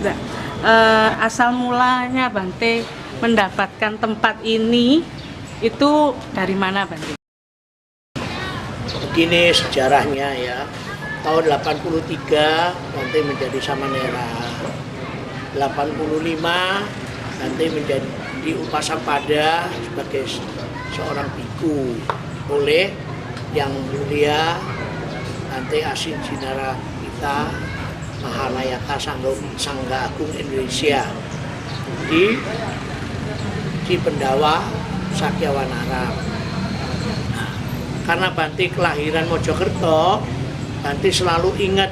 Enggak. Asal mulanya Bante mendapatkan tempat ini itu dari mana Bante? Begini sejarahnya ya. Tahun 83 Bante menjadi samanera. 85 Bante menjadi upasampada sebagai seorang biku oleh Yang Mulia Bante Asin Jinara kita Mahalayaka Sangga Agung Indonesia di Cipendawa Sakyawanara. Nah, karena Bante kelahiran Mojokerto, Bante selalu ingat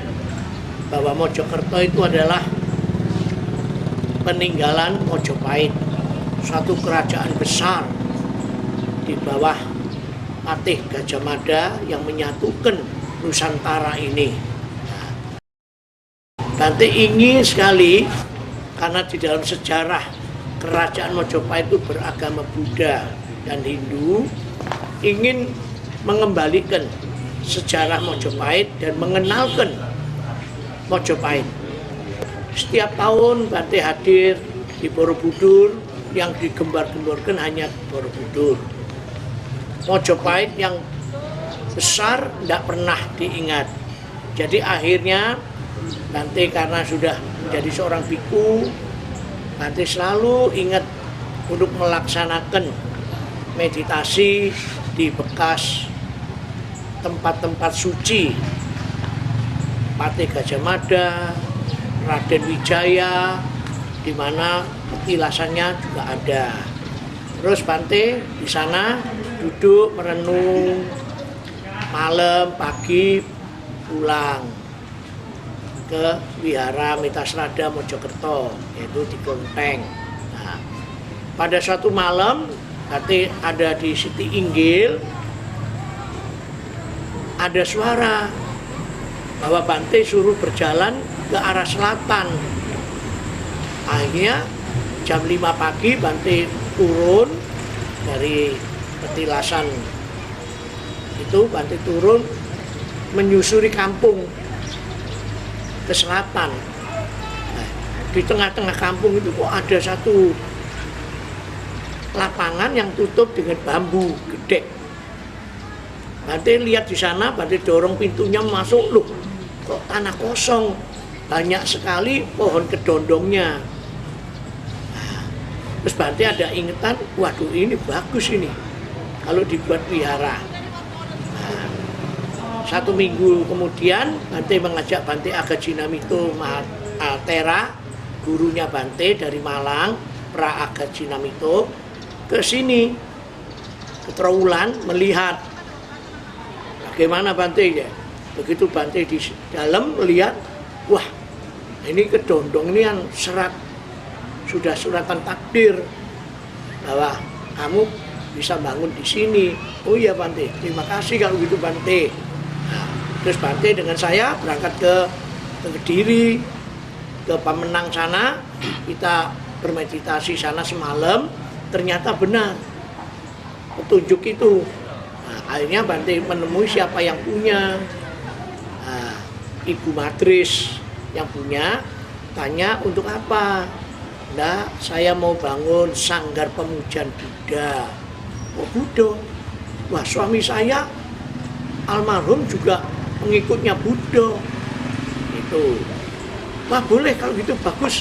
bahwa Mojokerto itu adalah peninggalan Mojopahit, suatu kerajaan besar di bawah Patih Gajah Mada yang menyatukan Nusantara ini. Bante ingin sekali, karena di dalam sejarah kerajaan Mojopahit itu beragama Buddha dan Hindu, ingin mengembalikan sejarah Mojopahit dan mengenalkan Mojopahit. Setiap tahun Bante hadir di Borobudur, yang digembar-gemborkan hanya Borobudur. Mojopahit yang besar tidak pernah diingat. Jadi akhirnya Bante karena sudah menjadi seorang biku, Bante selalu ingat untuk melaksanakan meditasi di bekas tempat-tempat suci Patih Gajah Mada, Raden Wijaya, di mana petilasannya juga ada. Terus Bante di sana duduk merenung, malam, pagi pulang ke Wihara Mitasrada Mojokerto, yaitu di Kelenteng. Nah, pada suatu malam, Bante ada di Siti Inggil, ada suara bahwa Bante suruh berjalan ke arah selatan. Akhirnya jam 5 pagi Bante turun dari petilasan itu, Bante turun menyusuri kampung ke selatan. Nah, di tengah-tengah kampung itu kok ada satu lapangan yang tutup dengan bambu gede. Bante lihat di sana, Bante dorong pintunya masuk, loh kok tanah kosong, banyak sekali pohon kedondongnya. Nah, terus Bante ada ingetan, waduh ini bagus ini kalau dibuat wihara. Satu minggu kemudian Bante mengajak Bante Agajinamito Mahatera, gurunya Bante dari Malang, Pra Agajinamito, ke sini ke Trowulan melihat bagaimana Bante ya. Begitu Bante di dalam melihat, wah ini kedondong ini yang sudah suratan takdir bahwa kamu bisa bangun di sini. Oh iya Bante, terima kasih kalau gitu Bante. Terus Bante dengan saya berangkat ke Kediri, ke Pamenang sana, kita bermeditasi sana semalam, ternyata benar petunjuk itu. Nah, akhirnya Bante menemui siapa yang punya, Ibu Matris yang punya, tanya untuk apa? Nah, saya mau bangun sanggar pemujaan Buddha. Oh Buddha? Wah suami saya almarhum juga pengikutnya Buddha. Itu. Wah boleh kalau gitu, bagus.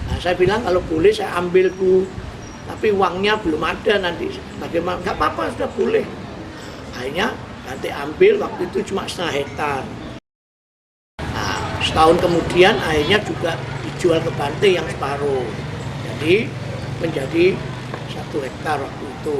Nah, saya bilang kalau boleh saya ambil Bu, tapi uangnya belum ada nanti. Bagaimana? Gak apa-apa, sudah boleh. Akhirnya Bante ambil, waktu itu cuma 0,5 hektar. Nah, setahun kemudian akhirnya juga dijual ke Bante yang separuh. Jadi menjadi 1 hektar waktu itu.